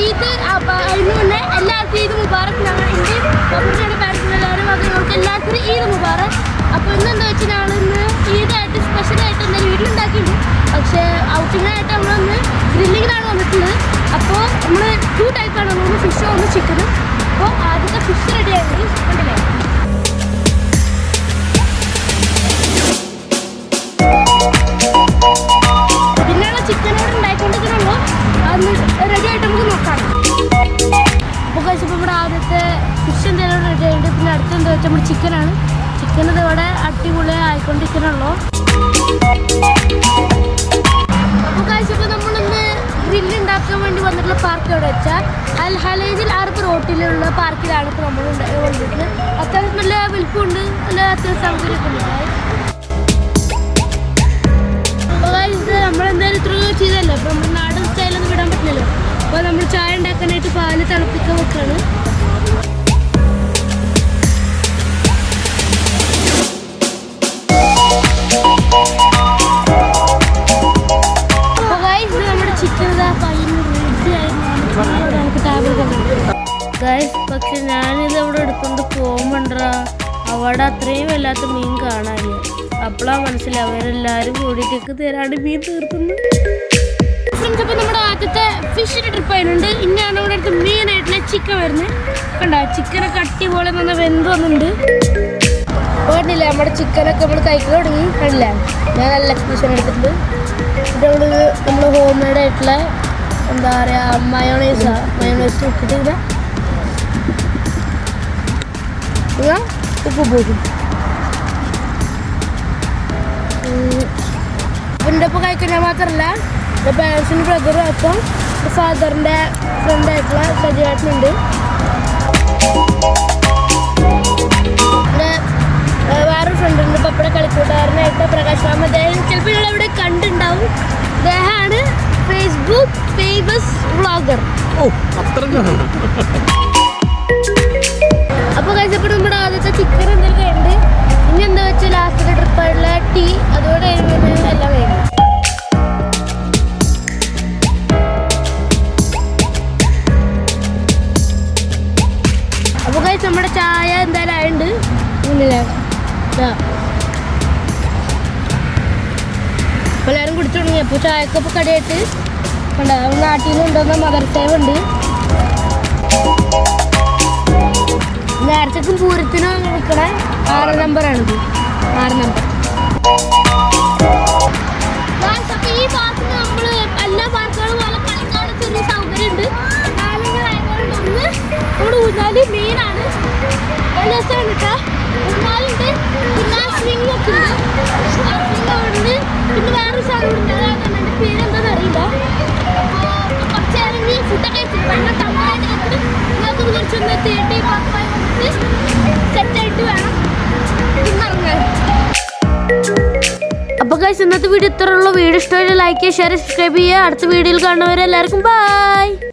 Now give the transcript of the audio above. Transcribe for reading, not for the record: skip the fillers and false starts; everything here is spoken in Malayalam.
ഈദ് അതിന് മുന്നേ എല്ലാവർക്കും ഈദ് മുബാറക്. ഞങ്ങൾ ഇന്ത്യയും പബ്ലിക്കാണ് പാരൻസിന് എല്ലാവരും നമുക്ക് എല്ലാവർക്കും ഈദ് മുബാറക്. അപ്പോൾ ഇന്നെന്താ വെച്ചാൽ ഞങ്ങളിന്ന് ഈദായിട്ട് സ്പെഷ്യലായിട്ട് എന്തായാലും വീട്ടിലുണ്ടാക്കിയിട്ടുണ്ട്. പക്ഷേ ഔട്ടിങ്ങായിട്ട് നമ്മളൊന്ന് ഗ്രില്ലിങ്ങിനാണ് വന്നിട്ടുള്ളത്. അപ്പോൾ നമ്മൾ 2 ടൈപ്പാണ്, ഒന്ന് ഫിഷും ഒന്ന് ചിക്കനും. അപ്പോൾ ആദ്യത്തെ ഫിഷ് റെഡി ആയിട്ട് കണ്ടില്ലേ. പിന്നെയുള്ള ചിക്കനോട് ഉണ്ടായിക്കൊണ്ടിരിക്കണുള്ളൂ. അന്ന് റെഡി ആയിട്ട് നമുക്ക് നോക്കാം. അപ്പോൾ കഴിച്ചപ്പോൾ ഇവിടെ ആദ്യത്തെ ഫിഷ് എന്തെങ്കിലും റെഡി ആയിട്ട് പിന്നെ അടുത്തെന്താ വെച്ചാൽ നമ്മുടെ ചിക്കനാണ്. ചിക്കൻ ഇതിവിടെ അടിപൊളിയായി ആയിക്കൊണ്ടിരിക്കണുള്ളൂ. അപ്പോൾ കഴിച്ചപ്പോൾ നമ്മളിന്ന് ഗ്രില്ലുണ്ടാക്കാൻ വേണ്ടി വന്നിട്ടുള്ള പാർക്ക് എവിടെ വെച്ചാൽ അൽ ഹലീജിൽ അറബ് റോട്ടിലുള്ള പാർക്കിലാണ് ഇപ്പോൾ നമ്മൾ വന്നിട്ട്. അത്യാവശ്യം നല്ല വലിപ്പമുണ്ട്, നല്ല അത്യാവശ്യം സൗകര്യമൊക്കെ ഉണ്ട്. നമ്മളെന്തായാലും ഇത്ര ചെയ്തല്ലോ. അപ്പോൾ നമ്മൾ നാടൻ സ്റ്റൈലൊന്നും വിടാൻ പറ്റില്ലല്ലോ. അപ്പോൾ നമ്മൾ ചായ ഉണ്ടാക്കാനായിട്ട് പാല് തിളപ്പിക്കാൻ വെക്കാണ്. അപ്പോൾ ഗൈസ് നമ്മുടെ ചിക്കൻ ഗൈസ്. പക്ഷെ ഞാനിത് അവിടെ എടുക്കൊണ്ട് പോകുമ്പോണ്ടാ അവിടെ അത്രയും വല്ലാത്ത മീൻ കാണാനില്ല. അപ്പോഴാണ് മനസ്സിലാവും അവരെല്ലാവരും കൂടിയിട്ടേക്ക് തരാണ്ട് മീൻ തീർക്കുന്നു. ഫ്രണ്ട്സ്, അപ്പോൾ നമ്മുടെ ആദ്യത്തെ ഫിഷിൻ്റെ ട്രിപ്പ് അതിനുണ്ട്. ഇനിയാണ് ഇവിടെ അടുത്ത് മെയിനായിട്ടുള്ള ചിക്കൻ വരുന്നത്. കണ്ടോ, ചിക്കനൊക്കെ അടിപൊളി നല്ല വെന്ത് വന്നിട്ടുണ്ട്. കണ്ടില്ലേ നമ്മുടെ ചിക്കനൊക്കെ നമ്മൾ കഴിക്കാൻ തുടങ്ങി. കണ്ടില്ലേ, ഞാൻ നല്ല എക്സ്പ്രഷൻ എടുത്തിട്ടുണ്ട്. ഇത് നമ്മൾ ഹോം മെയ്ഡ് ആയിട്ടുള്ള എന്താ പറയുക മയോണൈസ് ഇട്ടിട്ട് ഉപ്പ് പോകും. എൻ്റെ ഒപ്പം കഴിക്കാൻ മാത്രമല്ല എൻ്റെ പേരൻസിൻ്റെ ബ്രദറും ഒപ്പം ഫാദറിൻ്റെ ഫ്രണ്ടായിട്ടുള്ള സജീവേട്ടനുണ്ട്. എൻ്റെ വേറൊരു ഫ്രണ്ടുണ്ട്, പപ്പയുടെ കളിക്കൂട്ടുകാരനായിട്ട് പ്രകാശ് രാമ. അദ്ദേഹം ചിലപ്പോൾ നിങ്ങൾ ഇവിടെ കണ്ടുണ്ടാവും. അദ്ദേഹമാണ് ഫേസ്ബുക്ക് ഫേമസ് വ്ളോഗർ. അപ്പോൾ കഴിച്ചപ്പോൾ നമ്മുടെ ആദ്യത്തെ ചിക്കൻ എന്തെങ്കിലും ഉണ്ട്. ഇനി എന്താ വെച്ചാൽ ലാസ്റ്റിൻ്റെ ട്രിപ്പായിട്ടുള്ള ടീ, അതോടെ എല്ലാം കഴിഞ്ഞു. അപ്പോൾ കഴിച്ച് നമ്മുടെ ചായ എന്തായാലും ആയിട്ടുണ്ട്. ഇന്നില്ല അപ്പോൾ എല്ലാവരും കുടിച്ചു തുടങ്ങി. അപ്പോൾ ചായക്കപ്പ് കടയായിട്ട് കണ്ടോ നാട്ടിൽ നിന്ന് കൊണ്ടുവന്ന മദർസേവ് ഉണ്ട്. നേരത്തേക്കും പൂരത്തിനും നിൽക്കണ 6 നമ്പറാണിത്. 6 നമ്പർ. അപ്പോൾ ഈ പാർക്കിൽ നമ്മൾ എല്ലാ പാർക്കുകളും പോലെ കളിക്കാട് ചെറിയ സൗകര്യമുണ്ട്. 4 കാര്യങ്ങളുണ്ട്. ഒന്ന് നമ്മുടെ ഊഞ്ഞാല് മെയിനാണ്, നല്ല രസമാണ് കേട്ടോ. ഊഞ്ഞാലുണ്ട്, പിന്നെ സ്വിങ് ഒക്കെ ഉണ്ട്. പിന്നെ വേറൊരു സാധനം ഉണ്ട്, അതാണ് പേരെന്താണെന്ന് അറിയില്ല. അപ്പോൾ കുറച്ച് ഇറങ്ങി ഫുഡൊക്കെ കഴിച്ചിട്ട് ഭയങ്കര ടൗണായിട്ട് കഴിച്ചിട്ട് നിങ്ങൾക്ക് കുറച്ചൊന്ന് തേട്ടി പാർക്കുമായി വന്നിട്ട് സെറ്റായിട്ട് വേണം ഇന്നിറങ്ങാൻ. അപ്പോൾ ഗൈസ് ഇന്നത്തെ വീഡിയോ ഇത്രയുള്ള. വീഡിയോ ഇഷ്ടമായിട്ട് ലൈക്ക് ചെയ്യുക, ഷെയർ, സബ്സ്ക്രൈബ് ചെയ്യുക. അടുത്ത വീഡിയോയിൽ കാണുന്നവരെ എല്ലാവർക്കും ബൈ.